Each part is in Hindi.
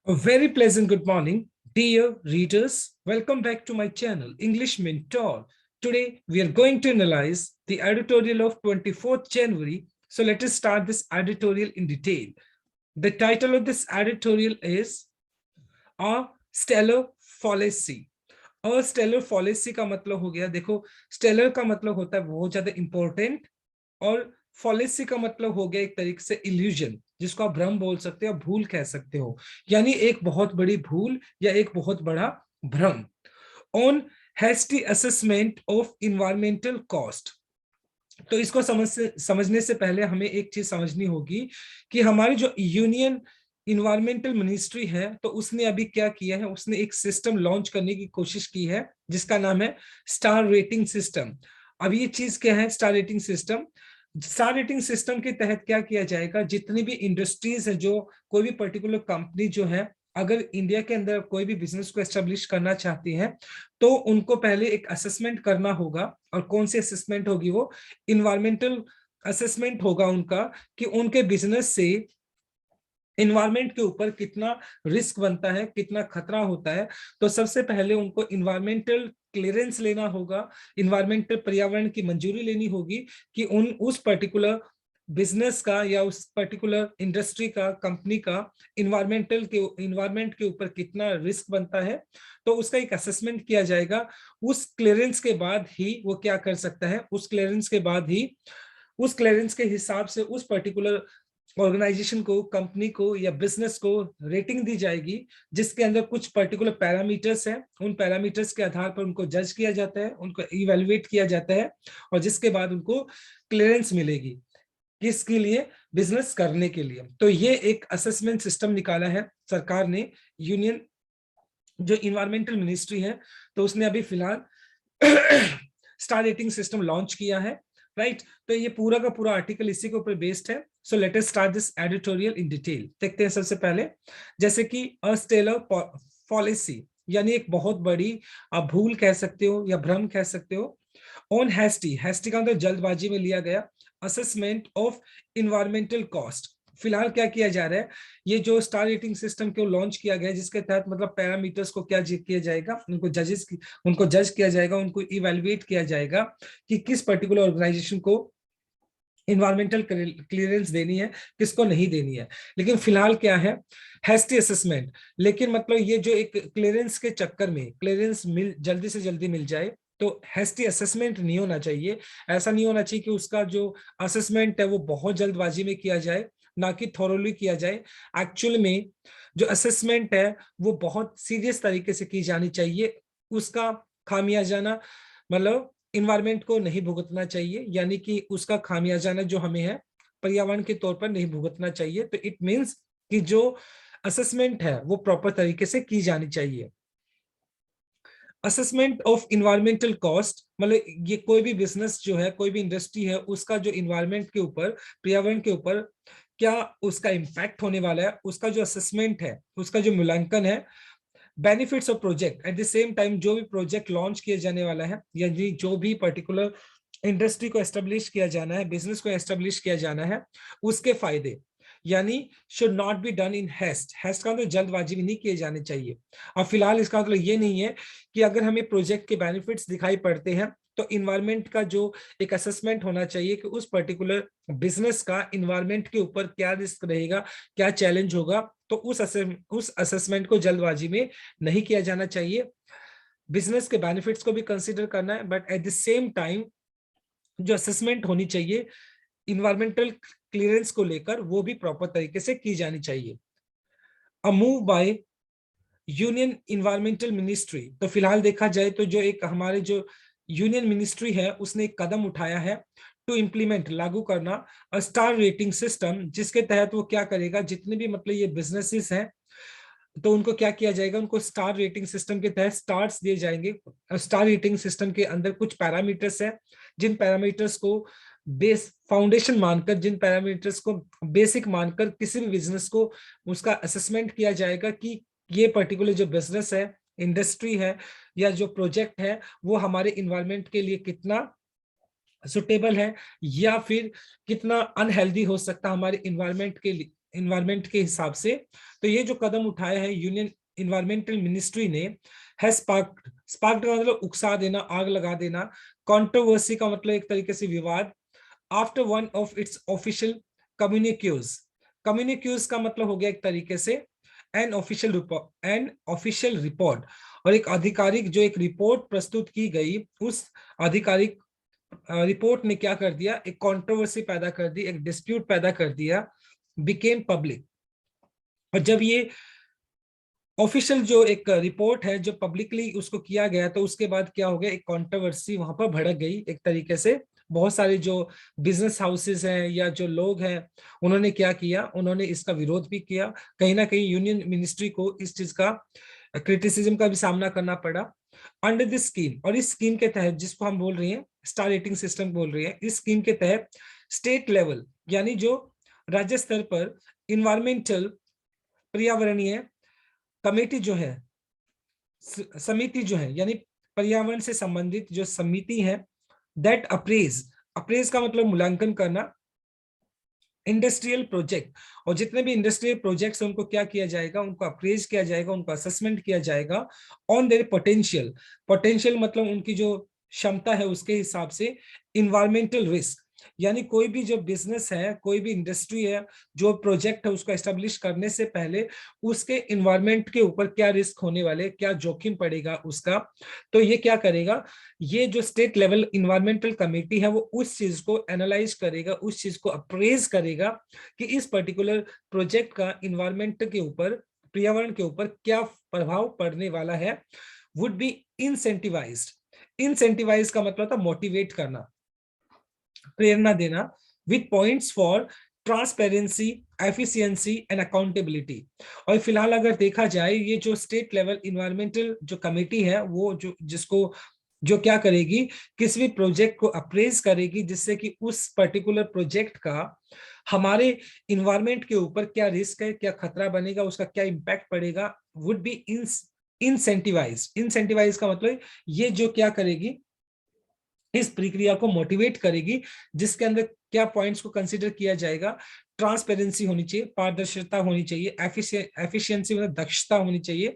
A very pleasant good morning, dear readers. Welcome back to my channel, English Mentor. Today, we are going to analyze the editorial of 24th January. So let us start this editorial in detail. The title of this editorial is A Stellar Fallacy. A stellar fallacy का मतलब हो गया, देखो स्टेलर का मतलब होता है बहुत ज्यादा इंपॉर्टेंट, और फॉलेसी का मतलब हो गया एक तरीके से इल्यूजन, जिसको आप भ्रम बोल सकते हो, भूल कह सकते हो, यानी एक बहुत बड़ी भूल या एक बहुत बड़ा भ्रम। On hasty assessment of environmental cost. तो इसको समझने से पहले हमें एक चीज समझनी होगी कि हमारी जो यूनियन इन्वायरमेंटल मिनिस्ट्री है, तो उसने अभी क्या किया है, उसने एक सिस्टम लॉन्च करने की कोशिश की है जिसका नाम है स्टार रेटिंग सिस्टम। अब ये चीज क्या है star rating system? Star rating system के तहत क्या किया जाएगा, जितनी भी इंडस्ट्रीज है, जो कोई भी पर्टिकुलर कंपनी जो है, अगर इंडिया के अंदर कोई भी बिजनेस को एस्टेब्लिश करना चाहती है, तो उनको पहले एक असेसमेंट करना होगा। और कौन सी असेसमेंट होगी? वो इन्वायरमेंटल असेसमेंट होगा उनका, कि उनके बिजनेस से इन्वायरमेंट के ऊपर कितना रिस्क बनता है, कितना खतरा होता है। तो सबसे पहले उनको इन्वायरमेंटल क्लियरेंस लेना होगा, इन्वायरमेंटल पर्यावरण की मंजूरी लेनी होगी कि उस पर्टिकुलर बिजनेस का या उस पर्टिकुलर इंडस्ट्री का, कंपनी का इन्वायरमेंट के ऊपर कितना रिस्क बनता है। तो उसका एक असेसमेंट किया जाएगा। उस क्लियरेंस के बाद ही वो क्या कर सकता है, उस क्लियरेंस के हिसाब से उस पर्टिकुलर ऑर्गेनाइजेशन को, कंपनी को या बिजनेस को रेटिंग दी जाएगी, जिसके अंदर कुछ पर्टिकुलर पैरामीटर्स हैं। उन पैरामीटर्स के आधार पर उनको जज किया जाता है, उनको इवेलुएट किया जाता है, और जिसके बाद उनको क्लियरेंस मिलेगी किसके लिए, बिजनेस करने के लिए। तो ये एक असेसमेंट सिस्टम निकाला है सरकार ने, यूनियन जो इन्वायरमेंटल मिनिस्ट्री है, तो उसने अभी फिलहाल स्टार रेटिंग सिस्टम लॉन्च किया है, राइट। तो ये पूरा का पूरा आर्टिकल इसी के ऊपर बेस्ड है। So let us start this editorial in detail. देखते हैं सबसे पहले, जैसे कि अ स्टेलर पॉलिसी, यानी एक बहुत बड़ी, आप भूल कह सकते हो या भ्रम कह सकते हो। ऑन हैस्टी का मतलब जल्दबाजी में लिया गया असेसमेंट ऑफ इन्वायरमेंटल कॉस्ट। फिलहाल क्या किया जा रहा है, ये जो स्टार रेटिंग सिस्टम को लॉन्च किया गया है, जिसके तहत मतलब पैरामीटर्स को क्या किया जाएगा, उनको जज किया जाएगा, उनको इवेलुएट किया जाएगा कि किस पर्टिकुलर ऑर्गेनाइजेशन को इन्वायरमेंटल क्लियरेंस देनी है, किसको नहीं देनी है। लेकिन फिलहाल क्या है, हैस्टी असेसमेंट। लेकिन मतलब ये जो एक क्लियरेंस के चक्कर में क्लियरेंस जल्दी से जल्दी मिल जाए, तो हैस्टी असेसमेंट नहीं होना चाहिए। ऐसा नहीं होना चाहिए कि उसका जो असेसमेंट है वो बहुत जल्दबाजी में किया जाए, ना कि थॉरोली किया जाए। एक्चुअल में जो असेसमेंट है वो बहुत सीरियस तरीके से की जानी चाहिए। उसका खामियाजाना मतलब इन्वायरमेंट को नहीं भुगतना चाहिए, यानी कि उसका खामियाजाना जो हमें है पर्यावरण के तौर पर नहीं भुगतना चाहिए। तो इट मींस कि जो असेसमेंट है वो प्रॉपर तरीके से की जानी चाहिए। असेसमेंट ऑफ इन्वायरमेंटल कॉस्ट मतलब ये कोई भी बिजनेस जो है, कोई भी इंडस्ट्री है, उसका जो इन्वायरमेंट के ऊपर, पर्यावरण के ऊपर क्या उसका इंपैक्ट होने वाला है, उसका जो असेसमेंट है, उसका जो मूल्यांकन है। Benefits of project, at the same time जो भी प्रोजेक्ट लॉन्च किया जाने वाला है, यानी जो भी पर्टिकुलर इंडस्ट्री को एस्टेब्लिश किया जाना है, बिजनेस को एस्टेब्लिश किया जाना है, उसके फायदे, यानी should not be done in haste का मतलब जल्दबाजी में नहीं किए जाने चाहिए। और फिलहाल इसका मतलब ये नहीं है कि अगर हमें प्रोजेक्ट के बेनिफिट्स दिखाई पड़ते हैं, तो इन्वायरमेंट का जो एक असेसमेंट होना चाहिए कि उस पर्टिकुलर बिजनेस का इन्वायरमेंट के ऊपर क्या रिस्क रहेगा, क्या चैलेंज होगा, तो उस असेसमेंट को जल्दबाजी में नहीं किया जाना चाहिए। बिजनेस के बेनिफिट्स को भी कंसीडर करना है, but at the same time जो असेसमेंट होनी चाहिए इन्वायरमेंटल क्लियरेंस को लेकर, वो भी प्रॉपर तरीके से की जानी चाहिए। A move by union environmental ministry, तो फिलहाल देखा जाए तो जो एक हमारे जो यूनियन मिनिस्ट्री है, उसने एक कदम उठाया है टू इम्प्लीमेंट, लागू करना अ स्टार रेटिंग सिस्टम, जिसके तहत वो क्या करेगा, जितने भी मतलब ये बिजनेसेस हैं, तो उनको क्या किया जाएगा, उनको स्टार रेटिंग सिस्टम के तहत स्टार्स दिए जाएंगे। स्टार रेटिंग सिस्टम के अंदर कुछ पैरामीटर्स हैं, जिन पैरामीटर्स को बेस फाउंडेशन मानकर, जिन पैरामीटर्स को बेसिक मानकर किसी भी बिजनेस को उसका असेसमेंट किया जाएगा कि ये पर्टिकुलर जो बिजनेस है, इंडस्ट्री है, या जो प्रोजेक्ट है, वो हमारे इन्वायरमेंट के लिए कितना सुटेबल है, या फिर कितना अनहेल्दी हो सकता है हमारे इन्वायरमेंट के लिए, इन्वायरमेंट के हिसाब से। तो ये जो कदम उठाया है यूनियन इन्वायरमेंटल मिनिस्ट्री ने, है स्पार्क्ड का मतलब उकसा देना, आग लगा देना, कंट्रोवर्सी का मतलब एक तरीके से विवाद, after one of its official communiques. Communiques का मतलब हो गया एक तरीके से एन ऑफिशियल रिपोर्ट, और एक आधिकारिक जो एक रिपोर्ट प्रस्तुत की गई, उस आधिकारिक रिपोर्ट ने क्या कर दिया, एक कंट्रोवर्सी पैदा कर दी, एक डिस्प्यूट पैदा कर दिया, बिकेम पब्लिक। और जब ये ऑफिशियल जो एक रिपोर्ट है जो पब्लिकली उसको किया गया, तो उसके बाद क्या हो गया, एक कंट्रोवर्सी वहां पर भड़क गई एक तरीके से। बहुत सारे जो बिजनेस हाउसेस हैं या जो लोग हैं, उन्होंने क्या किया, उन्होंने इसका विरोध भी किया। कहीं ना कहीं यूनियन मिनिस्ट्री को इस चीज का क्रिटिसिज्म का भी सामना करना पड़ा। अंडर दिस स्कीम, और इस स्कीम के तहत जिसको हम बोल रहे हैं स्टार रेटिंग सिस्टम बोल रहे हैं, इस स्कीम के तहत स्टेट लेवल यानी जो राज्य स्तर पर इन्वायरमेंटल पर्यावरणीय कमेटी जो है, समिति जो है, यानी पर्यावरण से संबंधित जो समिति है, दैट अप्रेज, अप्रेज का मतलब मूल्यांकन करना, इंडस्ट्रियल प्रोजेक्ट, और जितने भी इंडस्ट्रियल प्रोजेक्ट्स उनको क्या किया जाएगा, उनको अप्रेज किया जाएगा, उनको असेसमेंट किया जाएगा ऑन देयर पोटेंशियल। पोटेंशियल मतलब उनकी जो क्षमता है उसके हिसाब से, इन्वायरमेंटल रिस्क, यानी कोई भी जो बिजनेस है, कोई भी इंडस्ट्री है, जो प्रोजेक्ट है उसको एस्टेब्लिश करने से पहले उसके इन्वायरमेंट के ऊपर क्या रिस्क होने वाले, क्या जोखिम पड़ेगा उसका। तो ये क्या करेगा, ये जो स्टेट लेवल इन्वायरमेंटल कमेटी है वो उस चीज को एनालाइज करेगा, उस चीज को अप्रेज करेगा कि इस पर्टिकुलर प्रोजेक्ट का इन्वायरमेंट के ऊपर, पर्यावरण के ऊपर क्या प्रभाव पड़ने वाला है। वुड बी इंसेंटिवाइज्ड, इंसेंटिवाइज का मतलब था मोटिवेट करना, प्रेरणा देना, with points for transparency, efficiency and accountability. और फिलहाल अगर देखा जाए, ये जो स्टेट लेवल इन्वायरमेंटल जो कमेटी है, वो जो जिसको जो क्या करेगी, किसी भी प्रोजेक्ट को अप्रेज करेगी, जिससे कि उस पर्टिकुलर प्रोजेक्ट का हमारे इन्वायरमेंट के ऊपर क्या रिस्क है, क्या खतरा बनेगा, उसका क्या इंपैक्ट पड़ेगा, वुड बी इंसेंटिवाइज। इंसेंटिवाइज का मतलब ये जो क्या करेगी, इस प्रक्रिया को मोटिवेट करेगी, जिसके अंदर क्या पॉइंट्स को कंसीडर किया जाएगा, ट्रांसपेरेंसी होनी चाहिए, पारदर्शिता होनी चाहिए, एफिशिएंसी मतलब दक्षता होनी चाहिए,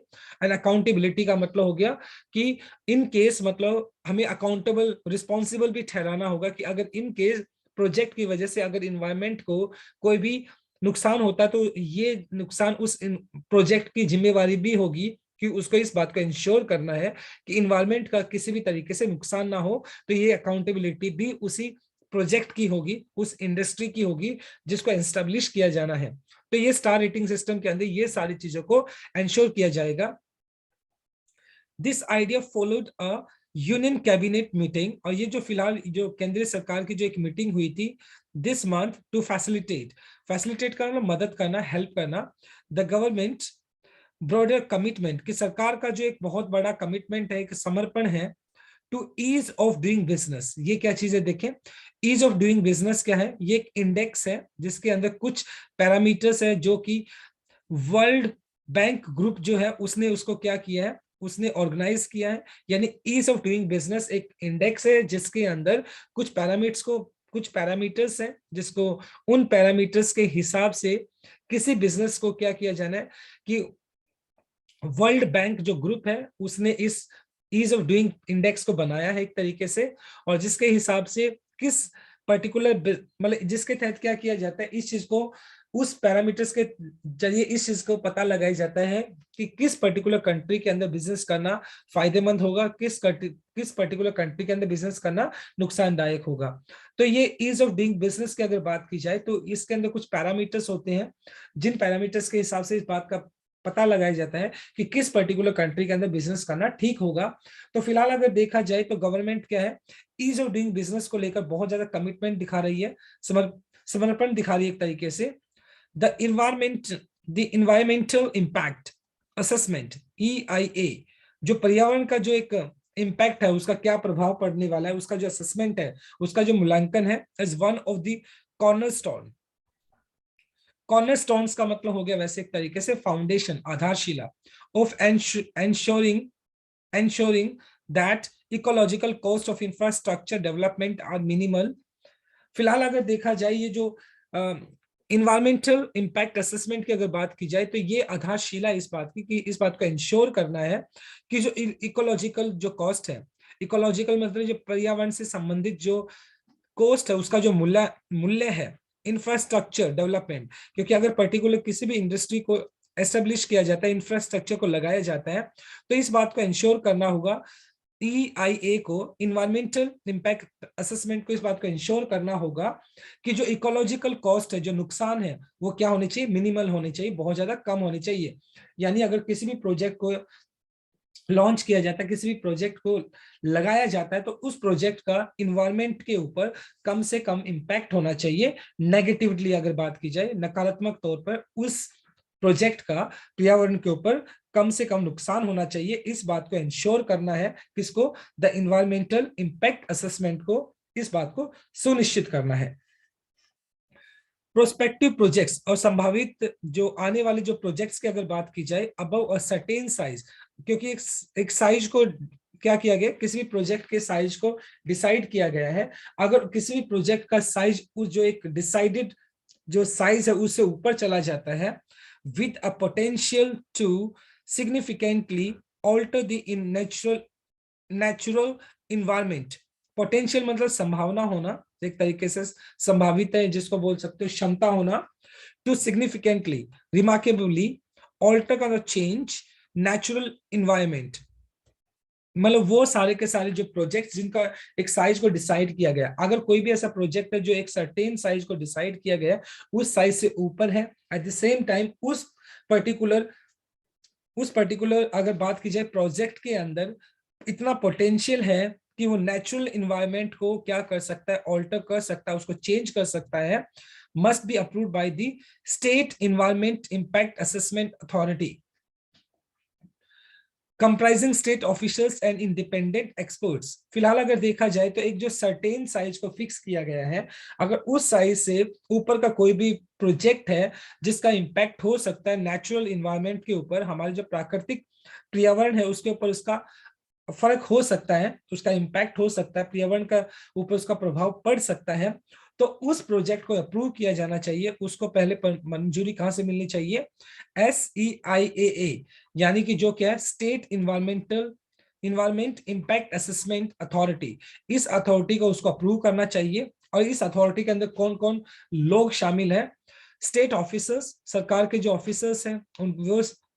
एंड अकाउंटेबिलिटी का मतलब हो गया कि इन केस मतलब हमें अकाउंटेबल, रिस्पॉन्सिबल भी ठहराना होगा कि अगर इन केस प्रोजेक्ट की वजह से अगर इन्वायरमेंट को कोई भी नुकसान होता, तो ये नुकसान उस प्रोजेक्ट की जिम्मेवारी भी होगी कि उसको इस बात को इंश्योर करना है कि इन्वायरमेंट का किसी भी तरीके से नुकसान ना हो। तो ये अकाउंटेबिलिटी भी उसी प्रोजेक्ट की होगी, उस इंडस्ट्री की होगी जिसको एस्टेब्लिश किया जाना है। तो ये स्टार रेटिंग सिस्टम के अंदर ये सारी चीजों को इंश्योर किया जाएगा। This idea followed a union cabinet meeting, और ये जो फिलहाल जो केंद्रीय सरकार की जो एक मीटिंग हुई थी this month, to facilitate, facilitate करना मदद करना, हेल्प करना, द गवर्नमेंट ब्रॉडर कमिटमेंट, कि सरकार का जो एक बहुत बड़ा कमिटमेंट है, एक समर्पण है, to ease of doing business. ये क्या चीज है देखें, ईज ऑफ डूइंग बिजनेस क्या है, ये एक इंडेक्स है जिसके अंदर कुछ पैरामीटर्स है जो कि वर्ल्ड बैंक ग्रुप जो है उसने उसको क्या किया है, उसने ऑर्गेनाइज किया है। यानी ईज ऑफ डूइंग बिजनेस एक इंडेक्स है जिसके अंदर कुछ पैरामीटर्स हैं, जिसको उन पैरामीटर्स के हिसाब से किसी बिजनेस को क्या किया जाना है, कि वर्ल्ड बैंक जो ग्रुप है उसने इस ईज ऑफ डूइंग इंडेक्स को बनाया है एक तरीके से, और जिसके हिसाब से किस पर्टिकुलर मतलब जिसके तहत क्या किया जाता है, इस चीज को उस पैरामीटर्स के जरिए इस चीज को पता लगाया जाता है कि किस पर्टिकुलर कंट्री के अंदर बिजनेस करना फायदेमंद होगा, किस पर्टिकुलर कंट्री के अंदर बिजनेस करना नुकसानदायक होगा। तो ये ईज ऑफ डूइंग बिजनेस की अगर बात की जाए तो इसके अंदर कुछ पैरामीटर्स होते हैं, जिन पैरामीटर्स के हिसाब से इस बात का पता लगाया जाता है कि किस पर्टिकुलर कंट्री के अंदर बिजनेस करना ठीक होगा। तो फिलहाल अगर देखा जाए तो गवर्नमेंट क्या है, ईज ऑफ डूइंग बिजनेस को लेकर बहुत ज्यादा कमिटमेंट दिखा रही है, समर्पण दिखा रही है एक तरीके से। The environmental impact assessment, EIA, जो पर्यावरण का जो एक इम्पैक्ट है, उसका क्या प्रभाव पड़ने वाला है, उसका जो असेसमेंट है, उसका जो मूल्यांकन है, is one of the cornerstone. Cornerstones का मतलब हो गया वैसे एक तरीके से फाउंडेशन, आधारशिला, of ensuring that ecological cost of infrastructure development are minimal। फिलहाल अगर देखा जाए ये जो इन्वायरमेंटल इम्पैक्ट असेसमेंट की अगर बात की जाए तो ये आधारशिला इस बात की कि इस बात को इंश्योर करना है कि जो इकोलॉजिकल जो कॉस्ट है, इकोलॉजिकल मतलब जो पर्यावरण से संबंधित जो कॉस्ट है उसका जो मूल्य मूल्य है, इंफ्रास्ट्रक्चर डेवलपमेंट, क्योंकि अगर पर्टिकुलर किसी भी इंडस्ट्री को एस्टेब्लिश किया जाता है, इंफ्रास्ट्रक्चर को लगाया जाता है, तो इस बात को इंश्योर करना होगा, EIA को, इन्वायरमेंटल इम्पैक्ट असेसमेंट को इस बात को इंश्योर करना होगा कि जो इकोलॉजिकल कॉस्ट है, जो नुकसान है, वो क्या होनी चाहिए, मिनिमल होनी चाहिए, बहुत ज्यादा कम होनी चाहिए। यानी अगर किसी भी प्रोजेक्ट को लॉन्च किया जाता है, किसी भी प्रोजेक्ट को लगाया जाता है, तो उस प्रोजेक्ट का इन्वायरमेंट के ऊपर कम से कम इम्पैक्ट होना चाहिए। नेगेटिवली अगर बात की जाए, नकारात्मक तौर पर उस प्रोजेक्ट का पर्यावरण के ऊपर कम से कम नुकसान होना चाहिए। इस बात को इंश्योर करना है, किसको, द इन्वायरमेंटल इम्पैक्ट असेसमेंट को, इस बात को सुनिश्चित करना है। प्रोस्पेक्टिव प्रोजेक्ट्स और संभावित जो आने वाले जो प्रोजेक्ट्स की अगर बात की जाए अबव अ सर्टेन साइज, क्योंकि एक साइज को क्या किया गया, किसी भी प्रोजेक्ट के साइज को डिसाइड किया गया है। अगर किसी भी प्रोजेक्ट का साइज उस जो एक डिसाइडेड जो साइज है उससे ऊपर चला जाता है, with a potential to significantly alter the in natural environment। Potential मतलब संभावना होना, एक तरीके से संभावित है जिसको बोल सकते हो क्षमता होना, टू सिग्निफिकेंटली, रिमार्केबली ऑल्टर का चेंज नेचुरल इन्वायरमेंट, मतलब वो सारे के सारे जो प्रोजेक्ट जिनका एक साइज को डिसाइड किया गया, अगर कोई भी ऐसा प्रोजेक्ट है जो एक सर्टेन साइज को डिसाइड किया गया उस साइज से ऊपर है, एट द सेम टाइम उस पर्टिकुलर अगर बात की जाए प्रोजेक्ट के अंदर इतना पोटेंशियल है कि वो नेचुरल इन्वायरमेंट को क्या कर सकता है, ऑल्टर कर सकता है, उसको चेंज कर सकता है, must be approved by the state environment impact assessment authority, comprising state officials and independent experts. फिलहाल अगर देखा जाए तो एक जो सर्टेन साइज को फिक्स किया गया है, अगर उस साइज से ऊपर का कोई भी प्रोजेक्ट है जिसका इंपैक्ट हो सकता है नेचुरल इन्वायरमेंट के ऊपर, हमारे जो प्राकृतिक पर्यावरण है उसके ऊपर उसका फर्क हो सकता है, उसका इंपैक्ट हो सकता है, पर्यावरण का ऊपर उसका प्रभाव पड़ सकता है, तो उस प्रोजेक्ट को अप्रूव किया जाना चाहिए। उसको पहले मंजूरी कहां से मिलनी चाहिए, SEIAA, यानी कि जो क्या है, state environment impact assessment authority. इस अथॉरिटी को उसको अप्रूव करना चाहिए। और इस अथॉरिटी के अंदर कौन कौन लोग शामिल है, स्टेट ऑफिसर्स, सरकार के जो ऑफिसर्स हैं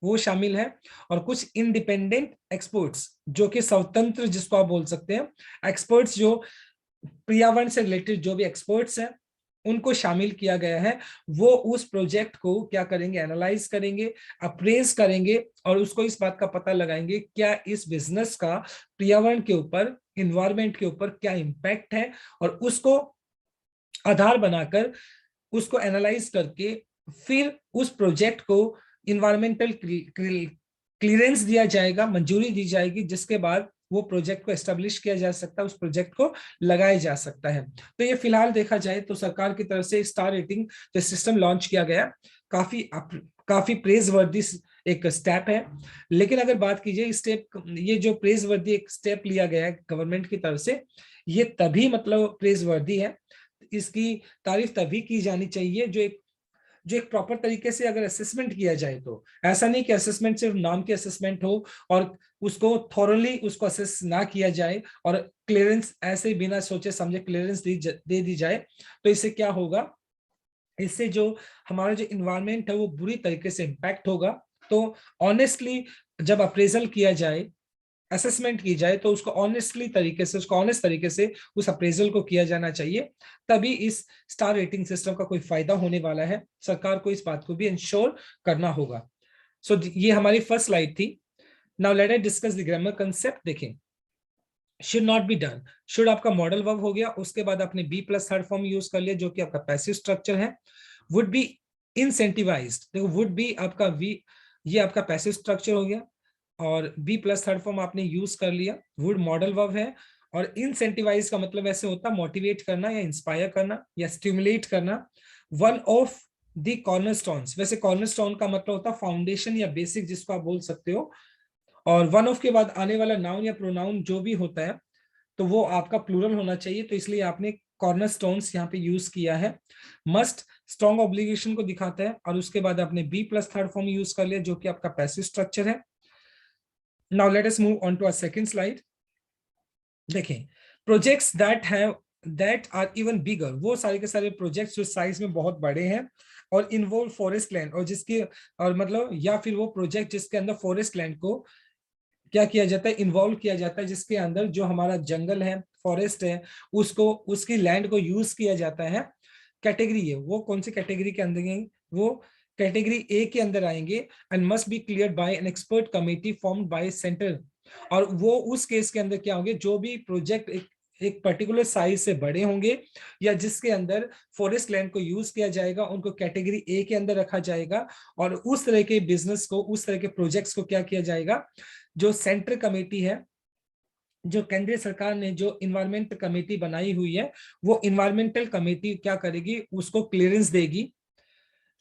वो शामिल है, और कुछ इंडिपेंडेंट एक्सपर्ट्स जो कि स्वतंत्र, जिसको आप बोल सकते हैं एक्सपर्ट्स, जो पर्यावरण से रिलेटेड जो भी एक्सपर्ट्स हैं उनको शामिल किया गया है। वो उस प्रोजेक्ट को क्या करेंगे, एनालाइज करेंगे, अप्रेज करेंगे, और उसको इस बात का पता लगाएंगे क्या इस बिजनेस का पर्यावरण के ऊपर, इन्वायरमेंट के ऊपर क्या इंपैक्ट है, और उसको आधार बनाकर, उसको एनालाइज करके फिर उस प्रोजेक्ट को इन्वायरमेंटल क्लियरेंस दिया जाएगा, मंजूरी दी जाएगी, जिसके बाद वो प्रोजेक्ट को एस्टेब्लिश किया जा सकता है, उस प्रोजेक्ट को लगाया जा सकता है। तो ये फिलहाल देखा जाए तो सरकार की तरफ से स्टार रेटिंग जो सिस्टम लॉन्च किया गया, काफी प्रेज वर्दी एक स्टेप है। लेकिन अगर बात कीजिए ये जो प्रेज वर्दी एक स्टेप लिया गया है गवर्नमेंट की तरफ से, ये तभी मतलब प्रेज वर्दी है, इसकी तारीफ तभी की जानी चाहिए जो एक प्रॉपर तरीके से अगर असेसमेंट किया जाए। तो ऐसा नहीं कि असेसमेंट सिर्फ नाम की असेसमेंट हो और उसको थॉरली उसको असेस ना किया जाए और क्लियरेंस ऐसे बिना सोचे समझे क्लियरेंस दे दी जाए। तो इससे क्या होगा, इससे जो हमारा जो इन्वायरमेंट है वो बुरी तरीके से इम्पैक्ट होगा। तो ऑनेस्टली जब अप्रेजल किया जाए, असेसमेंट की जाए, तो उसको ऑनेस्ट तरीके से उस अप्रेजल को किया जाना चाहिए, तभी इस स्टार रेटिंग सिस्टम का कोई फायदा होने वाला है। सरकार को इस बात को भी इंश्योर करना होगा। सो ये हमारी फर्स्ट स्लाइड थी। Now let us discuss the grammar concept. देखें, should not be done, should आपका मॉडल वर्ब हो गया, उसके बाद आपने B plus third form use कर लिया जो कि आपका पैसिव स्ट्रक्चर है। वुड बी इंसेंटिवाइज्ड, देखो वुड बी आपका वी, ये आपका पैसिव स्ट्रक्चर हो गया, और बी प्लस थर्ड फॉर्म आपने यूज कर लिया, वुड मॉडल वर्ब है। और इंसेंटिवाइज का मतलब ऐसे होता है मोटिवेट करना या इंस्पायर करना या स्टिमुलेट करना। वन ऑफ द कॉर्नरस्टोन्स, वैसे कॉर्नरस्टोन का मतलब होता है फाउंडेशन या बेसिक, जिसको आप बोल सकते हो। और वन ऑफ के बाद आने वाला नाउन या प्रोनाउन जो भी होता है तो वो आपका प्लूरल होना चाहिए, तो इसलिए आपने कॉर्नरस्टोन्स यहाँ पे यूज किया है। मस्ट स्ट्रॉन्ग ऑब्लिगेशन को दिखाता है, और उसके बाद आपने B plus third form use कर लिया जो कि आपका पैसिव स्ट्रक्चर है। Now let us move on to a second slide. देखें, projects that are even bigger, वो सारे के सारे प्रोजेक्ट्स जो साइज में बहुत बड़े हैं और इन्वॉल्व फॉरेस्ट लैंड, और जिसके और मतलब या फिर वो प्रोजेक्ट जिसके अंदर फॉरेस्ट लैंड को क्या किया जाता है, इन्वॉल्व किया जाता है, जिसके अंदर जो हमारा जंगल है, फॉरेस्ट है, उसको उसकी लैंड को यूज किया जाता है। कैटेगरी है वो कौन सी कैटेगरी के अंदर आएंगे, वो कैटेगरी ए के अंदर आएंगे। And must be cleared by an expert committee formed by centre. और वो उस केस के अंदर क्या होंगे, जो भी प्रोजेक्ट एक पर्टिकुलर साइज से बड़े होंगे या जिसके अंदर फॉरेस्ट लैंड को यूज किया जाएगा, उनको कैटेगरी ए के अंदर रखा जाएगा। और उस तरह के बिजनेस को, उस तरह के प्रोजेक्ट्स को क्या किया जाएगा, जो सेंट्रल कमेटी है, जो केंद्रीय सरकार ने जो इन्वायरमेंट कमेटी बनाई हुई है, वो इन्वायरमेंटल कमेटी क्या करेगी, उसको क्लियरेंस देगी।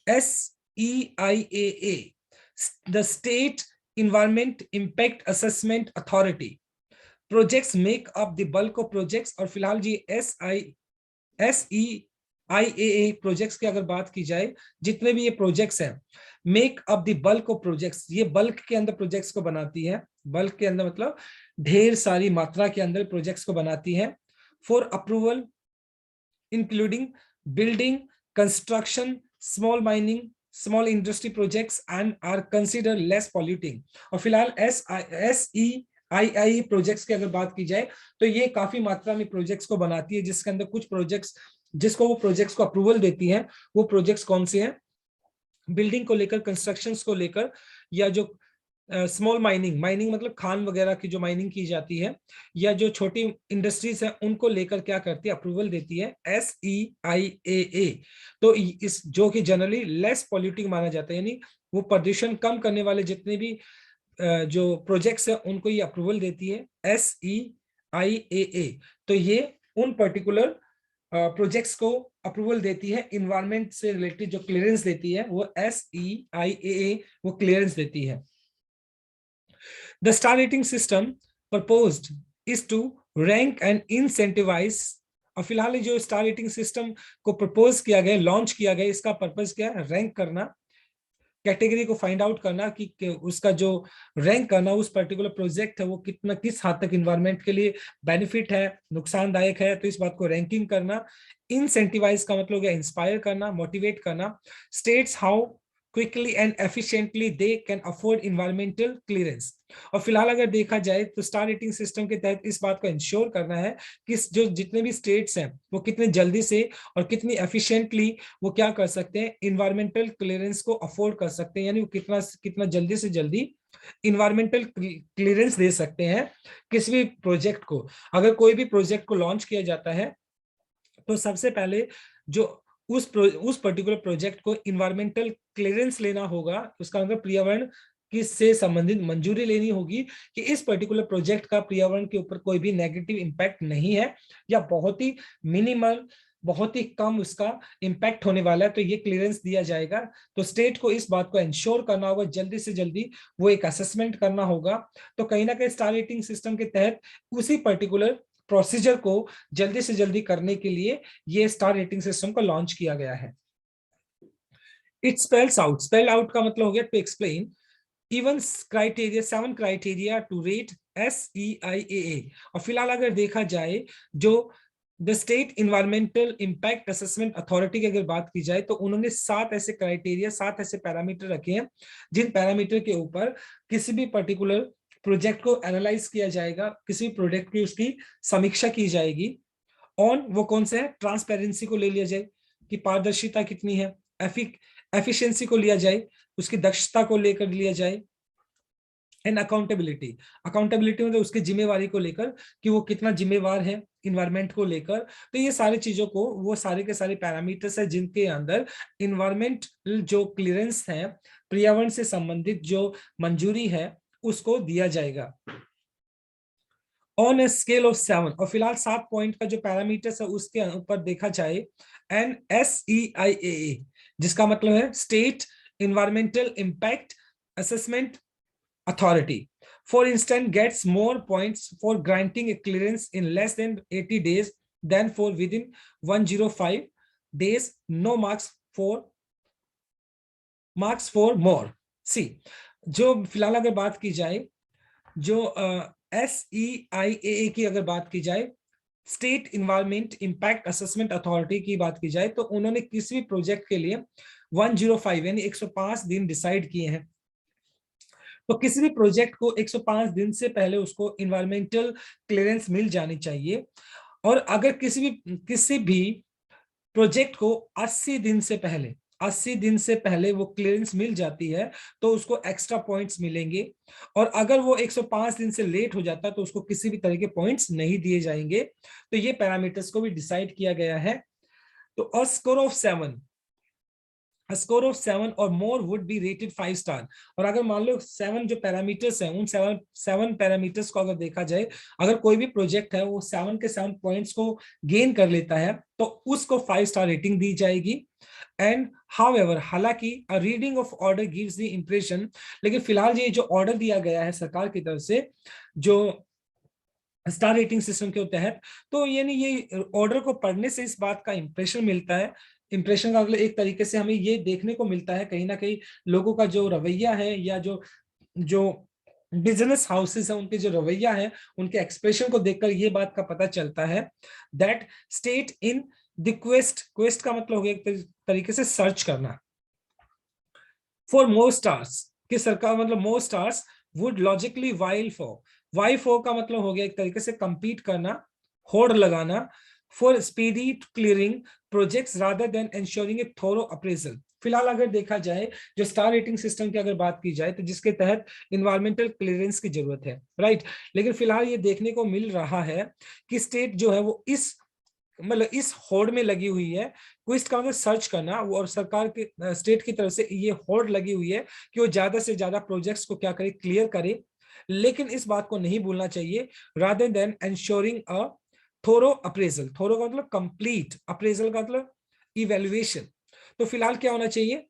SEIAA, the state environment impact assessment authority. Projects make up the bulk of projects. और फिलहाल जी SEIAA प्रोजेक्ट्स की अगर बात की जाए, जितने भी ये प्रोजेक्ट्स हैं, make up the bulk of projects, ये बल्क के अंदर प्रोजेक्ट्स को बनाती है। बल्क के अंदर मतलब ढेर सारी मात्रा के अंदर प्रोजेक्ट्स को बनाती है। For approval including building, construction, small mining, small industry projects and are consider less polluting. और फिलहाल SEIAA प्रोजेक्ट्स की अगर बात की जाए तो ये काफी मात्रा में प्रोजेक्ट्स को बनाती है, जिसके अंदर कुछ प्रोजेक्ट्स जिसको वो प्रोजेक्ट्स को अप्रूवल देती है, वो प्रोजेक्ट्स कौन से हैं, बिल्डिंग को लेकर, कंस्ट्रक्शंस को लेकर, या जो स्मॉल माइनिंग मतलब खान वगैरह की जो माइनिंग की जाती है, या जो छोटी इंडस्ट्रीज है उनको लेकर क्या करती है, अप्रूवल देती है SEIAA। तो इस जो कि जनरली लेस पॉल्यूटिंग माना जाता है, यानी वो प्रदूषण कम करने वाले जितने भी जो प्रोजेक्ट्स है उनको ये अप्रूवल देती है SEIAA। तो ये उन पर्टिकुलर प्रोजेक्ट्स को अप्रूवल देती है, इन्वायरमेंट से रिलेटेड जो क्लियरेंस देती है वो SEIAA वो क्लियरेंस देती है। The star rating system proposed is to rank and incentivize। और फिलहाल जो स्टार रेटिंग सिस्टम को प्रपोज किया गया, लॉन्च किया गया, इसका पर्पस क्या है, रैंक करना, कैटेगरी को फाइंड आउट करना कि उसका जो रैंक करना, उस पर्टिकुलर प्रोजेक्ट है वो कितना, किस हद तक इन्वायरमेंट के लिए बेनिफिट है, नुकसानदायक है, तो इस बात को रैंकिंग करना। इंसेंटिवाइज का मतलब है इंस्पायर करना, मोटिवेट करना। States how quickly and efficiently they can afford environmental clearance. और फिलहाल अगर देखा जाए तो स्टार रेटिंग सिस्टम के तहत इस बात को इंश्योर करना है कि जो जितने भी स्टेट्स हैं वो कितने जल्दी से और कितनी एफिशिएंटली वो क्या कर सकते हैं, इन्वायरमेंटल क्लियरेंस को अफोर्ड कर सकते हैं, यानी वो कितना कितना जल्दी से जल्दी इन्वायरमेंटल क्लियरेंस दे सकते हैं किसी भी प्रोजेक्ट को। अगर कोई भी प्रोजेक्ट को लॉन्च किया जाता है तो सबसे पहले जो उस पर्टिकुलर प्रोजेक्ट को इन्वायरमेंटल क्लियरेंस लेना होगा, उसका मतलब पर्यावरण की से संबंधित मंजूरी लेनी होगी कि इस पर्टिकुलर प्रोजेक्ट का पर्यावरण के ऊपर कोई भी नेगेटिव इंपैक्ट नहीं है, या बहुत ही मिनिमल, बहुत ही कम उसका इंपैक्ट होने वाला है, तो ये क्लियरेंस दिया जाएगा। तो स्टेट को इस बात को इंश्योर करना होगा, जल्दी से जल्दी वो एक असेसमेंट करना होगा। तो कहीं ना कहीं स्टार रेटिंग सिस्टम के तहत उसी पर्टिकुलर प्रोसीजर को जल्दी से जल्दी करने के लिए ये स्टार रेटिंग सिस्टम को लॉन्च किया गया है। इट स्पेल आउट का मतलब हो गया to explain even criteria, 7 criteria to rate SEIAA। और फिलहाल अगर देखा जाए जो the state environmental impact assessment authority की अगर बात की जाए तो उन्होंने 7 ऐसे क्राइटेरिया, 7 ऐसे पैरामीटर रखे हैं, जिन पैरामीटर के ऊपर किसी भी पर्टिकुलर प्रोजेक्ट को एनालाइज किया जाएगा, किसी भी प्रोजेक्ट की उसकी समीक्षा की जाएगी। ऑन वो कौन से है, ट्रांसपेरेंसी को ले लिया जाए कि पारदर्शिता कितनी है, एफिशिएंसी को लिया जाए, उसकी दक्षता को लेकर लिया जाए, एंड अकाउंटेबिलिटी, अकाउंटेबिलिटी मतलब उसकी जिम्मेवारी को लेकर कि वो कितना जिम्मेवार है इन्वायरमेंट को लेकर। तो ये सारी चीजों को, वो सारे के सारे पैरामीटर्स है जिनके अंदर इन्वायरमेंट जो क्लियरेंस है, पर्यावरण से संबंधित जो मंजूरी है, उसको दिया जाएगा ऑन ए स्केल ऑफ 7। और फिलहाल 7 पॉइंट का जो पैरामीटर्स है उसके ऊपर देखा जाए एन SEIAA, जिसका मतलब है state environmental impact assessment authority, for instance gets more points for granting a clearance in less than 80 days then for within 105 days no marks for more. See, जो फिलहाल अगर बात की जाए, जो SEIAA की अगर बात की जाए, state environment impact assessment authority की बात की जाए, तो उन्होंने किसी भी प्रोजेक्ट के लिए 105 यानी 105 दिन डिसाइड किए हैं। तो किसी भी प्रोजेक्ट को 105 दिन से पहले उसको इन्वायरमेंटल क्लियरेंस मिल जानी चाहिए। और अगर किसी भी प्रोजेक्ट को 80 दिन से पहले वो क्लियरेंस मिल जाती है तो उसको एक्स्ट्रा पॉइंट्स मिलेंगे। और अगर वो 105 दिन से लेट हो जाता है तो उसको किसी भी तरह के पॉइंट्स नहीं दिए जाएंगे। तो ये पैरामीटर्स को भी डिसाइड किया गया है। तो अ स्कोर ऑफ 7 और मोर वुड बी रेटेड 5 स्टार। और अगर मान लो 7 जो पैरामीटर्स हैं, उन 7 पैरामीटर्स को अगर देखा जाए, अगर कोई भी प्रोजेक्ट है वो 7 के 7 पॉइंट्स को गेन कर लेता है तो उसको 5 स्टार रेटिंग दी जाएगी। एंड हाउएवर, हालांकि a reading of order gives the impression, लेकिन फिलहाल ये जो ऑर्डर दिया गया है सरकार की तरफ से जो स्टार रेटिंग सिस्टम के तहत, तो यानी ये ऑर्डर को पढ़ने से इस बात का इंप्रेशन मिलता है, इंप्रेशन का मतलब एक तरीके से हमें ये देखने को मिलता है कहीं ना कहीं लोगों का जो रवैया है या जो जो बिजनेस हाउसेस है उनके जो रवैया है, उनके एक्सप्रेशन को देखकर ये बात का पता चलता है that state in the quest का मतलब हो गया एक तरीके से सर्च करना फॉर मोर स्टार्स, कि सरकार मतलब more stars would logically why for का मतलब हो गया एक तरीके से कंपीट करना, होड़ लगाना for speedy clearing projects rather than ensuring a thorough appraisal. फिलहाल अगर देखा जाए जो स्टार रेटिंग सिस्टम की अगर बात की जाए तो जिसके तहत इन्वायरमेंटल क्लियरेंस की जरूरत है, राइट। लेकिन फिलहाल ये देखने को मिल रहा है कि स्टेट जो है वो इस होड़ में लगी हुई है। क्विस्ट का मतलब सर्च करना, और सरकार के स्टेट की तरफ से ये होड़ लगी हुई है कि वो ज्यादा से ज्यादा प्रोजेक्ट्स को क्या करे, क्लियर करे। लेकिन इस बात को नहीं भूलना चाहिए रादर देन एंश्योरिंग अ थोरो अप्रेजल। थोरो का मतलब कंप्लीट, अप्रेजल का मतलब इवेल्युएशन। तो फिलहाल क्या होना चाहिए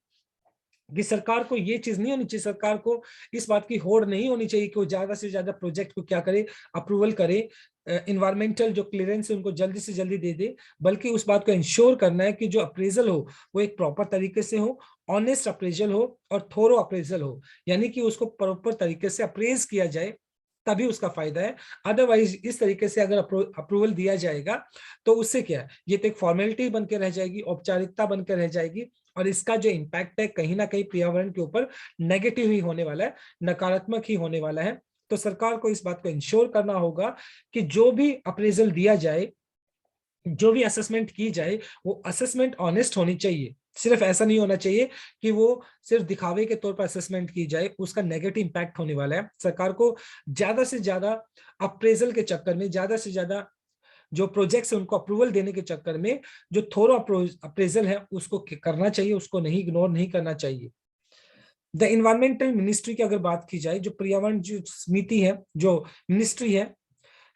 कि सरकार को ये चीज नहीं होनी चाहिए, सरकार को इस बात की होड़ नहीं होनी चाहिए कि वो ज्यादा से ज्यादा प्रोजेक्ट को क्या करे, अप्रूवल करे, इन्वायरमेंटल जो क्लियरेंस है उनको जल्दी से जल्दी दे दे। बल्कि उस बात को इंश्योर करना है कि जो अप्रेजल हो वो एक प्रॉपर तरीके से हो, ऑनेस्ट अप्रेजल हो और थोरो अप्रेजल हो, यानी कि उसको प्रॉपर तरीके से अप्रेज किया जाए तभी उसका फायदा है। अदरवाइज इस तरीके से अगर अप्रूवल दिया जाएगा तो उससे क्या है, ये तो एक फॉर्मेलिटी बन के रह जाएगी, औपचारिकता बन के रह जाएगी। और इसका जो इम्पैक्ट है कहीं ना कहीं पर्यावरण के ऊपर नेगेटिव ही होने वाला है, नकारात्मक ही होने वाला है। तो सरकार को इस बात को इंश्योर करना होगा कि जो भी अप्रेजल दिया जाए, जो भी असेसमेंट की जाए, वो असेसमेंट ऑनेस्ट होनी चाहिए। सिर्फ ऐसा नहीं होना चाहिए कि वो सिर्फ दिखावे के तौर पर असेसमेंट की जाए, उसका नेगेटिव इंपैक्ट होने वाला है। सरकार को ज्यादा से ज्यादा अप्रेजल के चक्कर में, ज्यादा से ज्यादा जो प्रोजेक्ट्स है उनको अप्रूवल देने के चक्कर में जो थोरो अप्रेजल है उसको करना चाहिए, उसको नहीं इग्नोर नहीं करना चाहिए। द इन्वायरमेंटल मिनिस्ट्री की अगर बात की जाए, जो पर्यावरण जो समिति है, जो मिनिस्ट्री है,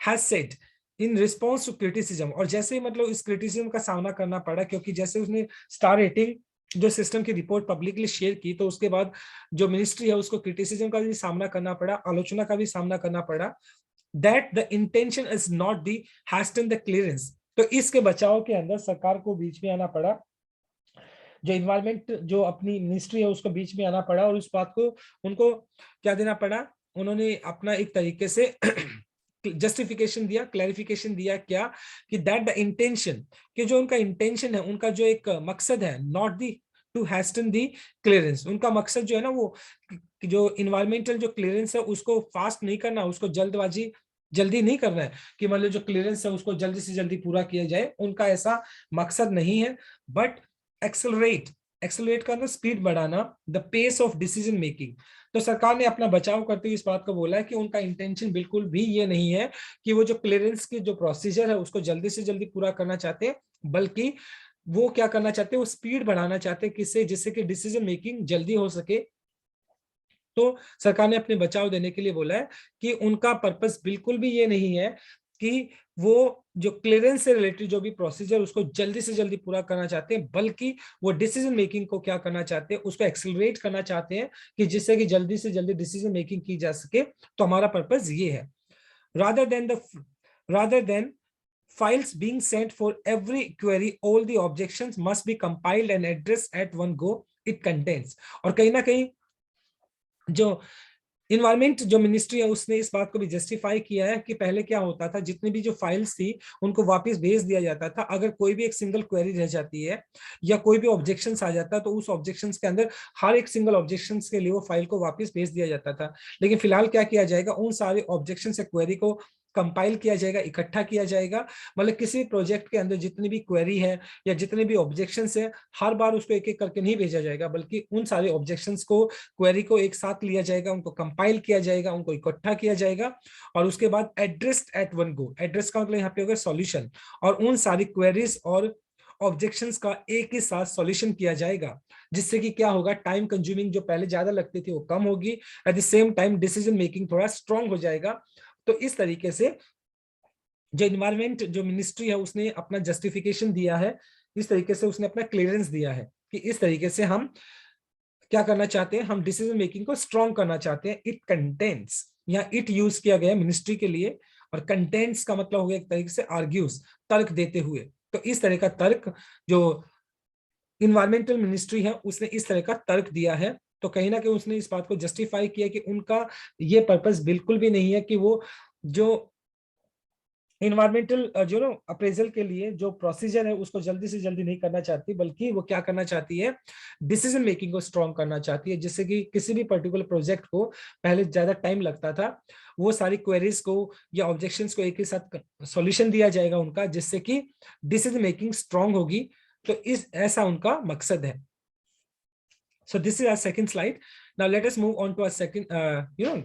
has said in response to criticism, और जैसे ही मतलब इस क्रिटिसिज्म का सामना करना पड़ा, क्योंकि जैसे उसने स्टार रेटिंग जो सिस्टम की रिपोर्ट पब्लिकली शेयर की तो उसके बाद जो मिनिस्ट्री है उसको क्रिटिसिज्म का भी सामना करना पड़ा, आलोचना का भी सामना करना पड़ा। That the intention is not the hasten the clearance. तो इसके बचाव के अंदर सरकार को बीच में आना पड़ा, जो इन्वायरमेंट जो अपनी मिनिस्ट्री है उसको बीच में आना पड़ा, और उस बात को उनको क्या देना पड़ा, उन्होंने अपना एक तरीके से जस्टिफिकेशन दिया, क्लैरिफिकेशन दिया क्या, कि दैट द इंटेंशन, कि जो उनका इंटेंशन है, उनका जो एक मकसद है, not the to hasten the clearance, उनका मकसद जो है ना वो जो इन्वायरमेंटल जो क्लियरेंस है उसको फास्ट नहीं करना, उसको जल्दी नहीं करना है कि मतलब जो क्लियरेंस है उसको जल्दी से जल्दी पूरा किया जाए, उनका ऐसा मकसद नहीं है। बट एक्सेलरेट का स्पीड बढ़ाना, the pace of decision making. तो सरकार ने अपना बचाव करते हुए इस बात को बोला है कि उनका इंटेंशन बिल्कुल भी ये नहीं है कि वो जो क्लियरेंस की जो प्रोसीजर है उसको जल्दी से जल्दी पूरा करना चाहते हैं, बल्कि वो क्या करना चाहते हैं, वो स्पीड बढ़ाना चाहते हैं, किससे, जिससे कि डिसीजन मेकिंग जल्दी हो सके। तो सरकार ने अपने बचाव देने के लिए बोला है कि उनका पर्पस बिल्कुल भी ये नहीं है कि वो जो क्लियरेंस से रिलेटेड जो भी प्रोसीजर उसको जल्दी से जल्दी पूरा करना चाहते हैं, बल्कि वो डिसीजन मेकिंग को क्या करना चाहते हैं, उसको एक्सेलरेट करना चाहते हैं कि जिससे कि जल्दी से जल्दी डिसीजन मेकिंग की जा सके। तो हमारा पर्पस ये है, rather than files being sent for every query, all the objections must be compiled and addressed at one go. It contains, और कहीं ना कहीं जो इन्वायरमेंट जो मिनिस्ट्री है उसने इस बात को भी जस्टिफाई किया है कि पहले क्या होता था, जितनी भी जो फाइल्स थी उनको वापस भेज दिया जाता था। अगर कोई भी एक सिंगल क्वेरी रह जाती है या कोई भी ऑब्जेक्शंस आ जाता है तो उस ऑब्जेक्शंस के अंदर हर एक सिंगल ऑब्जेक्शंस के लिए वो फाइल को वापस भेज दिया जाता था। लेकिन फिलहाल क्या किया जाएगा, उन सारे ऑब्जेक्शन से क्वेरी को कंपाइल किया जाएगा, इकट्ठा किया जाएगा। मतलब किसी प्रोजेक्ट के अंदर जितनी भी क्वेरी है या जितने भी ऑब्जेक्शंस है, हर बार उसको एक एक करके नहीं भेजा जाएगा, बल्कि उन सारे ऑब्जेक्शंस को, क्वेरी को एक साथ लिया जाएगा, उनको कंपाइल किया जाएगा, उनको इकट्ठा किया जाएगा और उसके बाद addressed at one go. Address का मतलब यहाँ पे होगा सॉल्यूशन, और उन सारी क्वेरीज और ऑब्जेक्शंस का एक ही साथ सॉल्यूशन किया जाएगा, जिससे कि क्या होगा, टाइम कंज्यूमिंग जो पहले ज्यादा लगती थी वो कम होगी, at the same time decision making थोड़ा स्ट्रांग हो जाएगा। तो इस तरीके से जो इन्वायरमेंट जो मिनिस्ट्री है उसने अपना जस्टिफिकेशन दिया है, इस तरीके से उसने अपना क्लियरेंस दिया है कि इस तरीके से हम क्या करना चाहते हैं, हम डिसीजन मेकिंग को स्ट्रांग करना चाहते हैं। इट कंटेंट्स, या इट यूज किया गया मिनिस्ट्री के लिए, और कंटेंट्स का मतलब हो गया एक तरीके से आर्ग्यूज, तर्क देते हुए। तो इस तरह का तर्क जो इन्वायरमेंटल मिनिस्ट्री है उसने इस तरह का तर्क दिया है। तो कहीं ना कहीं उसने इस बात को जस्टिफाई किया कि उनका ये पर्पस बिल्कुल भी नहीं है कि वो जो इन्वायरमेंटल जो ना अप्रेजल के लिए जो प्रोसीजर है उसको जल्दी से जल्दी नहीं करना चाहती, बल्कि वो क्या करना चाहती है, डिसीजन मेकिंग को स्ट्रांग करना चाहती है, जिससे कि किसी भी पर्टिकुलर प्रोजेक्ट को पहले ज्यादा टाइम लगता था, वो सारी क्वेरीज को या ऑब्जेक्शंस को एक ही साथ सॉल्यूशन दिया जाएगा उनका, जिससे कि डिसीजन मेकिंग स्ट्रांग होगी। तो इस ऐसा उनका मकसद है। So this is our second slide. Now let us move on to our second,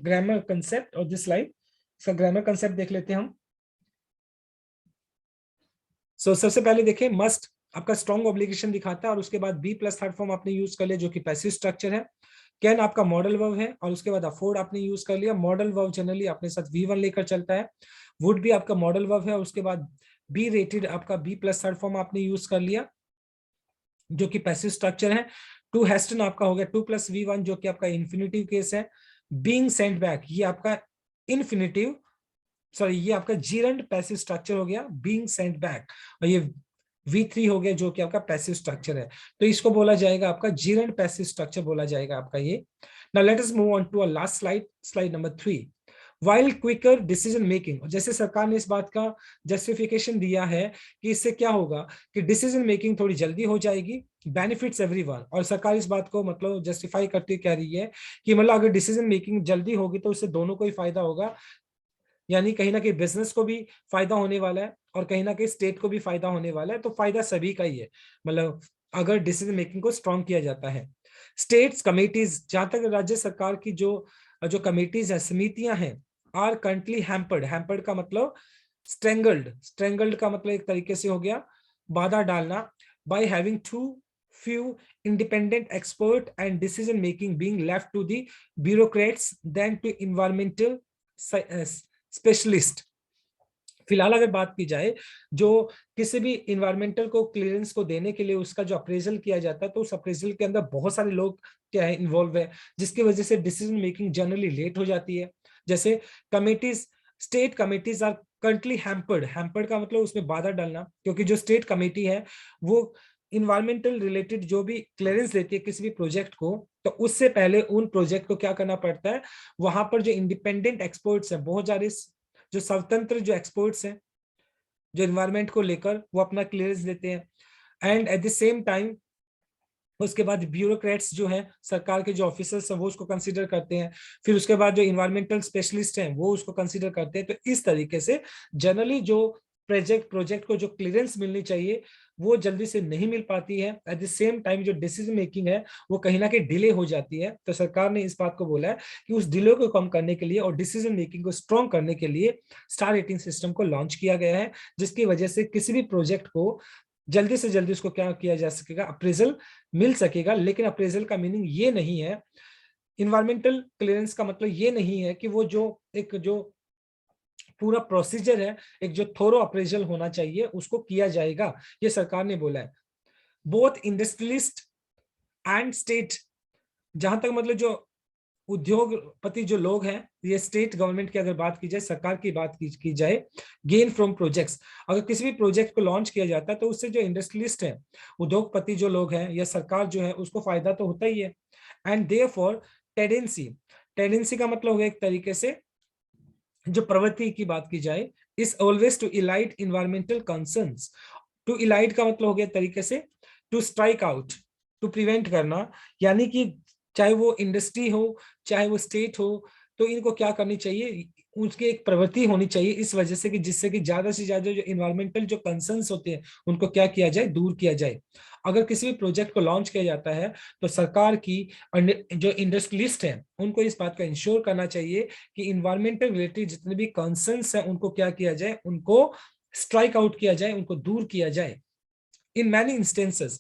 grammar concept of this slide. इसका ग्रामर कंसेप्ट देख लेते हैं हम। सबसे पहले देखें, मस्ट आपका स्ट्रॉन्ग ऑब्लिगेशन दिखाता है, और उसके बाद बी प्लस थर्ड फॉर्म आपने यूज कर लिया जो कि पैसिव स्ट्रक्चर है। कैन आपका मॉडल वर्ब है, और उसके बाद अफोर्ड आपने यूज कर लिया। मॉडल वर्ब जनरली अपने साथ V1 लेकर चलता है। वुड भी आपका मॉडल वर्ब है, उसके बाद बी रेटेड आपका बी प्लस थर्ड फॉर्म आपने यूज कर लिया जो कि पैसिव स्ट्रक्चर है। टू हैस्टन आपका हो गया 2+V1 जो कि आपका इन्फिनिटिव केस है। बीइंग सेंट बैक ये आपका इन्फिनिटिव, सॉरी ये आपका जीरंड पैसिव स्ट्रक्चर हो गया, बीइंग सेंट बैक। और ये V3 हो गया जो कि आपका पैसिव स्ट्रक्चर है। तो इसको बोला जाएगा आपका जीरंड पैसिव स्ट्रक्चर बोला जाएगा आपका ये। Now let us move on to a last slide, slide number 3। While quicker decision making, जैसे सरकार ने इस बात का जस्टिफिकेशन दिया है कि इससे क्या होगा कि डिसीजन मेकिंग थोड़ी जल्दी हो जाएगी, बेनिफिट्स एवरीवन। और सरकार इस बात को मतलब जस्टिफाई करती कह रही है कि मतलब अगर डिसीजन मेकिंग जल्दी होगी तो उससे दोनों को ही फायदा होगा, यानी कहीं ना कहीं बिजनेस को भी फायदा होने वाला है और कहीं ना कहीं स्टेट को भी फायदा होने वाला है। तो फायदा सभी का ही है, मतलब अगर डिसीजन मेकिंग को स्ट्रांग किया जाता है। स्टेट्स कमिटीज, जहां तक राज्य सरकार की जो जो कमिटीज है, समितियां हैं, आर करंटली हैम्पर्ड। हैम्पर्ड का मतलब स्ट्रेंगल्ड, स्ट्रेंगल्ड का मतलब एक तरीके से हो गया बाधा डालना, by having to few independent expert and decision making being left to the bureaucrats than to environmental specialist. फिलहाल अगर बात की जाए, जो किसी भी इन्वायरमेंटल को क्लियरेंस को देने के लिए उसका जो अप्रेजल किया जाता है, तो उस अप्रेजल के अंदर बहुत सारे लोग क्या है इन्वॉल्व है, जिसकी वजह से डिसीजन मेकिंग जनरली लेट हो जाती है। जैसे committees, state committees are currently hampered. Hampered का मतलब उसमें बाधा डालना, क्योंकि जो स्टेट कमेटी है वो इन्वायरमेंटल रिलेटेड जो भी क्लियरेंस देती है किसी भी प्रोजेक्ट को, तो उससे पहले उन प्रोजेक्ट को क्या करना पड़ता है, वहां पर जो इंडिपेंडेंट एक्सपर्ट्स हैं, बहुत सारे जो स्वतंत्र जो एक्सपर्ट्स हैं जो इन्वायरमेंट को लेकर, वो अपना क्लियरेंस देते हैं। And at the same time उसके बाद ब्यूरोक्रेट्स जो हैं, सरकार के जो ऑफिसर्स हैं, वो उसको कंसीडर करते हैं। फिर उसके बाद जो इन्वायरमेंटल स्पेशलिस्ट हैं वो उसको कंसीडर करते हैं। तो इस तरीके से जनरली जो प्रोजेक्ट को जो क्लियरेंस मिलनी चाहिए वो जल्दी से नहीं मिल पाती है। एट द सेम टाइम जो डिसीजन मेकिंग है वो कहीं ना कहीं डिले हो जाती है। तो सरकार ने इस बात को बोला है कि उस डिले को कम करने के लिए और डिसीजन मेकिंग को स्ट्रॉन्ग करने के लिए स्टार रेटिंग सिस्टम को लॉन्च किया गया है, जिसकी वजह से किसी भी प्रोजेक्ट को जल्दी से जल्दी उसको क्या किया जा सकेगा, अप्रेजल मिल सकेगा। लेकिन अप्रेजल का मीनिंग ये नहीं है, इन्वायरमेंटल क्लियरेंस का मतलब ये नहीं है कि वो जो एक जो पूरा प्रोसीजर है, एक जो थोरो अप्रेजल होना चाहिए उसको किया जाएगा, ये सरकार ने बोला है। बोथ इंडस्ट्रियलिस्ट एंड स्टेट, जहां तक मतलब जो उद्योगपति जो लोग हैं, ये स्टेट गवर्नमेंट की अगर बात की जाए, सरकार की बात की जाए, गेन फ्रॉम प्रोजेक्ट्स, अगर किसी भी प्रोजेक्ट को लॉन्च किया जाता है तो उससे जो इंडस्ट्रियलिस्ट है, उद्योगपति जो लोग हैं या सरकार जो है, उसको फायदा तो होता ही है। एंड देयरफॉर टेंडेंसी, टेंडेंसी का मतलब हो गया एक तरीके से जो प्रवृत्ति की बात की जाए, is always to elide environmental concerns. To elide का मतलब हो गया तरीके से to strike out, to prevent करना, यानी कि चाहे वो इंडस्ट्री हो चाहे वो स्टेट हो, तो इनको क्या करनी चाहिए, उसकी एक प्रवृत्ति होनी चाहिए इस वजह से कि जिससे कि ज्यादा से ज्यादा जो इन्वायरमेंटल जो कंसर्न्स होते हैं उनको क्या किया जाए, दूर किया जाए। अगर किसी भी प्रोजेक्ट को लॉन्च किया जाता है तो सरकार की जो इंडस्ट्रियलिस्ट है उनको इस बात का इंश्योर करना चाहिए कि इन्वायरमेंटल रिलेटेड जितने भी कंसर्न्स हैं उनको क्या किया जाए, उनको स्ट्राइक आउट किया जाए, उनको दूर किया जाए। इन मैनी इंस्टेंसेस,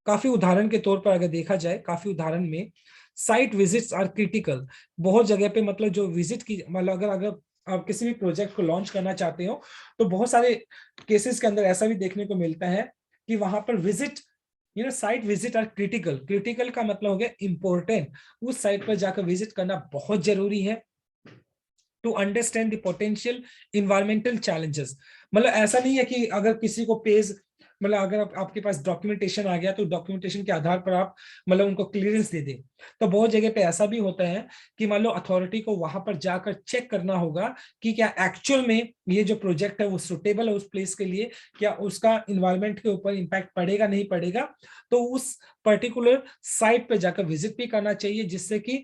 काफी उदाहरण के तौर पर अगर देखा जाए, काफी उदाहरण में साइट विजिट्स आर क्रिटिकल। बहुत जगह पे मतलब जो विजिट की, मतलब अगर अगर आप किसी भी प्रोजेक्ट को लॉन्च करना चाहते हो तो बहुत सारे केसेस के अंदर ऐसा भी देखने को मिलता है कि वहां पर visit, site visit are critical. Critical का मतलब हो गया इंपॉर्टेंट, उस साइट पर जाकर विजिट करना बहुत जरूरी है to understand the potential environmental challenges. मतलब ऐसा नहीं है कि अगर किसी को पेज, मतलब अगर आपके पास डॉक्यूमेंटेशन आ गया तो डॉक्यूमेंटेशन के आधार पर आप मतलब उनको क्लियरेंस दे दें। तो बहुत जगह पे ऐसा भी होता है कि मान लो अथॉरिटी को वहां पर जाकर चेक करना होगा कि क्या एक्चुअल में ये जो प्रोजेक्ट है वो सुटेबल है उस प्लेस के लिए, क्या उसका इन्वायरमेंट के ऊपर इम्पैक्ट पड़ेगा नहीं पड़ेगा। तो उस पर्टिकुलर साइट पे जाकर विजिट भी करना चाहिए, जिससे कि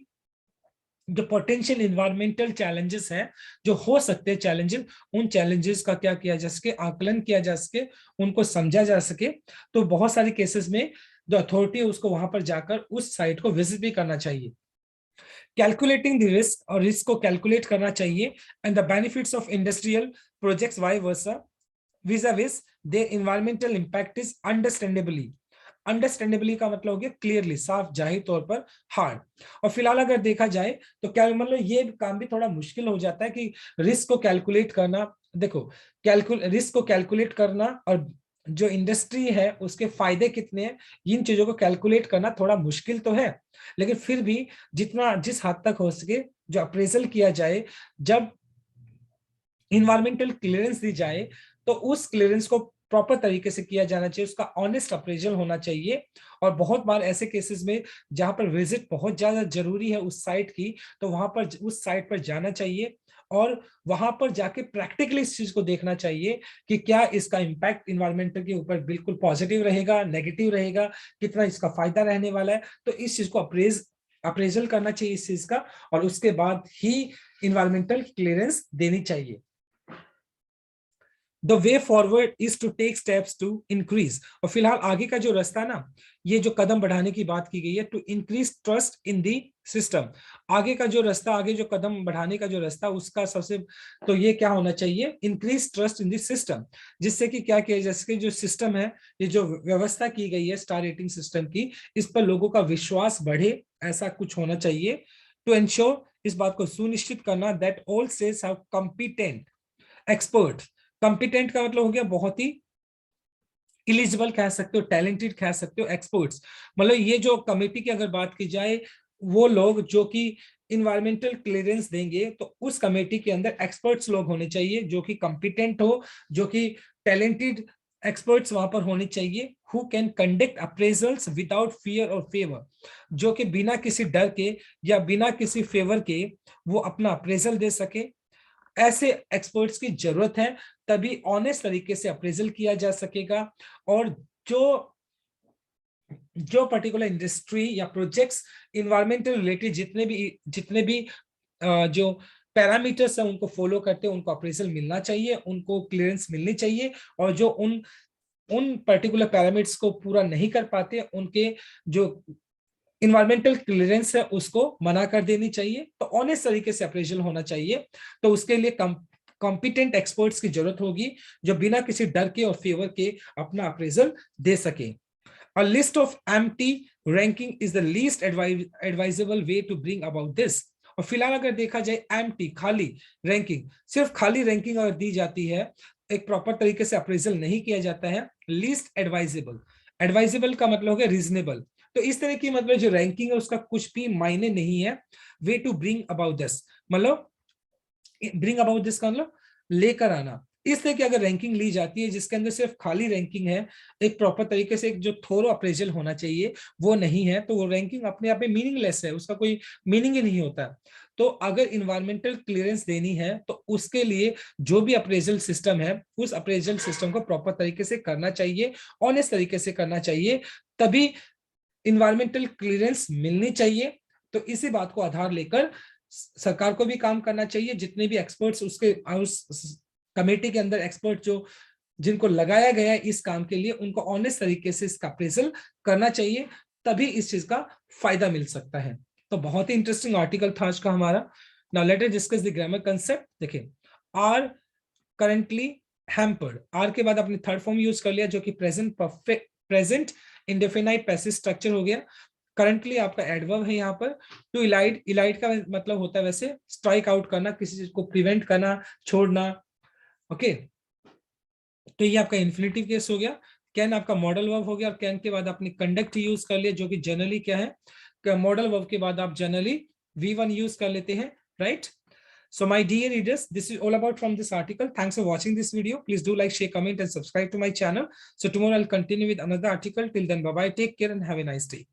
जो पोटेंशियल इन्वायरमेंटल चैलेंजेस हैं, जो हो सकते हैं चैलेंजेस, उन चैलेंजेस का क्या किया जा सके, आकलन किया जा सके, उनको समझा जा सके। तो बहुत सारे केसेस में जो अथॉरिटी है उसको वहां पर जाकर उस साइट को विजिट भी करना चाहिए। कैलकुलेटिंग द रिस्क, और रिस्क को कैलकुलेट करना चाहिए। And the benefits of industrial projects vice versa vis-a-vis their environmental impact is understandably। Understandably का मतलब हो गया क्लियरली, साफ जाहिर तौर पर, हार्ड। और फिलहाल अगर देखा जाए तो क्या मतलब ये काम भी थोड़ा मुश्किल हो जाता है कि रिस्क को कैलकुलेट करना। देखो, रिस्क को कैलकुलेट करना और जो इंडस्ट्री है उसके फायदे कितने हैं, इन चीजों को कैलकुलेट करना थोड़ा मुश्किल तो है, लेकिन फिर भी जितना जिस हद तक हो सके जो अप्रेजल किया जाए, जब इन्वायरमेंटल क्लियरेंस दी जाए तो उस क्लियरेंस को प्रॉपर तरीके से किया जाना चाहिए, उसका ऑनेस्ट अप्रेजल होना चाहिए। और बहुत बार ऐसे केसेस में जहां पर विजिट बहुत ज्यादा जरूरी है उस साइट की, तो वहां पर उस साइट पर जाना चाहिए और वहां पर जाके प्रैक्टिकली इस चीज को देखना चाहिए कि क्या इसका इम्पैक्ट इन्वायरमेंटल के ऊपर बिल्कुल पॉजिटिव रहेगा, नेगेटिव रहेगा, कितना इसका फायदा रहने वाला है। तो इस चीज को अप्रेजल करना चाहिए इस चीज का, और उसके बाद ही इन्वायरमेंटल क्लियरेंस देनी चाहिए। The way forward is to take steps to increase. और फिलहाल आगे का जो रास्ता ना, ये जो कदम बढ़ाने की बात की गई है, to increase trust in the system. आगे का जो रास्ता, आगे जो कदम बढ़ाने का जो रास्ता, उसका सबसे तो ये क्या होना चाहिए, increase trust in the system. जिससे कि क्या किया जा सके, जो सिस्टम है, ये जो व्यवस्था की गई है स्टार रेटिंग सिस्टम की, इस पर लोगों का विश्वास बढ़े, ऐसा कुछ होना चाहिए। टू एंश्योर, इस बात को सुनिश्चित करना that all states have competent expert. Competent का मतलब हो गया बहुत ही एलिजिबल कह सकते हो, टैलेंटेड कह सकते हो, एक्सपर्ट्स। मतलब ये जो कमेटी की अगर बात की जाए, वो लोग जो कि इन्वायरमेंटल क्लियरेंस देंगे, तो उस कमेटी के अंदर एक्सपर्ट्स लोग होने चाहिए जो कि कॉम्पिटेंट हो, जो कि टैलेंटेड एक्सपर्ट्स वहां पर होने चाहिए, who can conduct appraisals without fear और फेवर। जो कि बिना किसी डर के या बिना किसी फेवर के वो अपना अप्रेजल दे सके। ऐसे एक्सपर्ट्स की जरूरत है, तभी ऑनेस्ट तरीके से अप्रेजल किया जा सकेगा। और जो जो पर्टिकुलर इंडस्ट्री या प्रोजेक्ट्स इन्वायरमेंटल रिलेटेड जितने भी जो पैरामीटर्स हैं उनको फॉलो करते हैं, उनको अप्रेजल मिलना चाहिए, उनको क्लियरेंस मिलनी चाहिए। और जो उन उन पर्टिकुलर पैरामीटर्स को पूरा नहीं कर पाते, उनके जो इन्वायरमेंटल क्लियरेंस है उसको मना कर देनी चाहिए। तो ऑनेस्ट तरीके से अप्रेजल होना चाहिए। तो उसके लिए कॉम्पिटेंट एक्सपर्ट्स की जरूरत होगी जो बिना किसी डर के और फेवर के अपना अप्रेजल दे सके। A list of empty ranking is the least advisable way to bring about this। और फिलहाल अगर देखा जाए एम्प्टी, खाली रैंकिंग, सिर्फ खाली रैंकिंग अगर दी जाती है, एक प्रॉपर तरीके से अप्रेजल नहीं किया जाता है, लीस्ट एडवाइजेबल। एडवाइजेबल का मतलब हो गया रीजनेबल। तो इस तरह की मतलब जो रैंकिंग है उसका कुछ भी मायने नहीं है। Way to bring about this, मतलब ब्रिंग अबाउट दिस का मतलब लेकर आना। इस तरह की अगर रैंकिंग ली जाती है जिसके अंदर सिर्फ खाली रैंकिंग है, एक प्रॉपर तरीके से एक जो थोरो अप्रेजल होना चाहिए वो नहीं है, तो वो रैंकिंग अपने आप में मीनिंगलेस है, उसका कोई मीनिंग ही नहीं होता। तो अगर इन्वायरमेंटल क्लियरेंस देनी है तो उसके लिए जो भी अप्रेजल सिस्टम है उस अप्रेजल सिस्टम को प्रॉपर तरीके से करना चाहिए, ऑनेस्ट तरीके से करना चाहिए, तभी इन्वायरमेंटल क्लियरेंस मिलनी चाहिए। तो इसी बात को आधार लेकर सरकार को भी काम करना चाहिए, जितने भी एक्सपर्ट्स उसके उस कमेटी के अंदर एक्सपर्ट जो जिनको लगाया गया है इस काम के लिए, उनको ऑनेस्ट तरीके से इसका अप्रेजल करना चाहिए, तभी इस चीज का फायदा मिल सकता है। तो बहुत ही इंटरेस्टिंग आर्टिकल था आज का हमारा। Now let us discuss the grammar concept. देखिए, आर करंटली हैम्पर्ड, आर के बाद आपने थर्ड फॉर्म यूज कर लिया जो कि present perfect, present indefinite passive structure हो गया। करंटली आपका एडवर्ब है यहाँ पर। टू इलाइड, इलाइड का मतलब होता है वैसे स्ट्राइक आउट करना, किसी चीज को प्रिवेंट करना, छोड़ना। ओके, तो ये आपका इन्फिनिटिव केस हो गया। कैन आपका मॉडल वर्ब हो गया, और कैन के बाद आपने कंडक्ट यूज कर लिया जो कि जनरली क्या है, मॉडल वर्ब के बाद आप जनरली V1 यूज कर लेते हैं, right. So my dear readers, this is all about from this article. Thanks for watching this video. Please do like, share, comment and subscribe to my channel. So tomorrow I'll continue with another article. Till then, bye bye, take care and have a nice day.